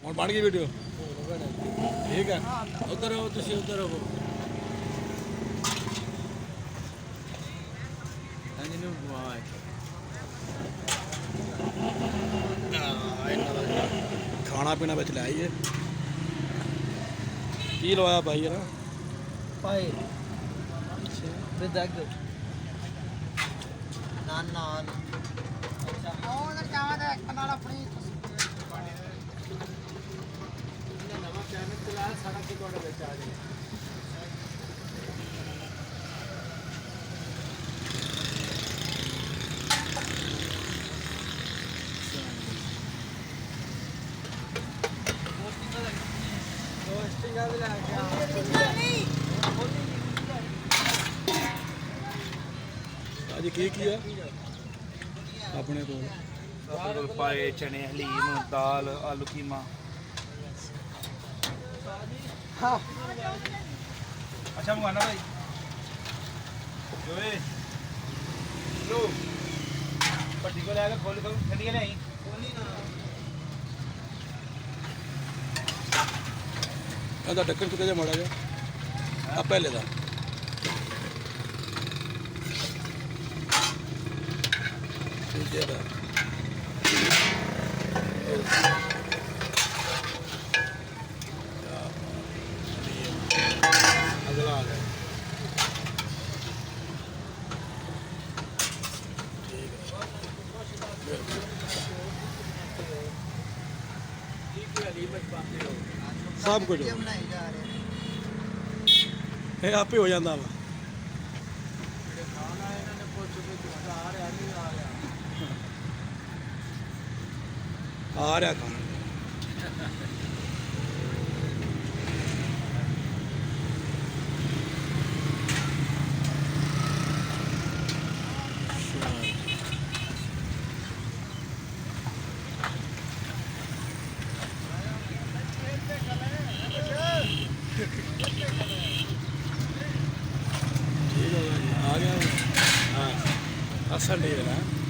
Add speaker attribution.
Speaker 1: ਹੁਣ ਬਣ ਗਈ ਵੀਡੀਓ ਠੀਕ ਹੈ ਉਧਰ ਹੋ ਤੁਸੀਂ ਉਧਰ ਹੋ ਹਾਂਜੀ ਨੂੰ ਵਾਹ ਖਾਣਾ ਪੀਣਾ ਵਿੱਚ ਲੈ ਆਈਏ ਕੀ ਲਵਾਇਆ ਭਾਈ ਯਾਰ
Speaker 2: ਭਾਈ ਵਿਦ ਐਗ ਨਾਨ ਅੱਛਾ ਉਹ ਨਾ ਚਾਹਾਂ ਦਾ ਇੱਕ ਨਾਲ ਆਪਣੀ ਨਵਾਂ ਚੈਨਲ ਚਲਾਇਆ ਸਾਡਾ ਕੀ ਤੁਹਾਡੇ ਵਿੱਚ ਆ ਜਾਏ
Speaker 1: ਅੱਜ ਕੀ ਹੈ ਆਪਣੇ ਕੋਲ
Speaker 3: ਪਾਏ ਚਨੇ ਹਲੀਮ ਦਾਲ ਆਲੂ ਕੀਮਾ
Speaker 2: ਹਾਂ
Speaker 3: ਅੱਛਾ ਮੰਗਾਣਾ ਭਾਈ ਜੋਏ ਲੋ ਪੱਟੀ ਕੋ ਲੈ ਕੇ ਖੋਲ ਕੇ ਠੰਡੀਆਂ ਲੈ ਆਈ
Speaker 1: ਇਹਦਾ ਢੱਕਣ ਚੁੱਕਿਆ ਜਾ ਮਾੜਾ ਜਿਹਾ ਆ ਪਹਿਲੇ ਦਾ ਦੂਜੇ ਦਾ ਅਗਲਾ ਆ ਗਿਆ ਸਭ ਕੁਝ
Speaker 2: ਬਣਾਈ ਜਾ ਰਹੇ
Speaker 1: ਇਹ ਆਪੇ ਹੋ ਜਾਂਦਾ ਵਾ
Speaker 2: ਖਾਣਾ ਇਹਨਾਂ ਨੇ ਪੁੱਛ ਕੇ ਆ ਰਿਹਾ ਨਹੀਂ ਆ ਰਿਹਾ
Speaker 1: ਆ ਰਿਹਾ ਖਾਣਾ ठीक है आ गया हाँ असल नहीं है ना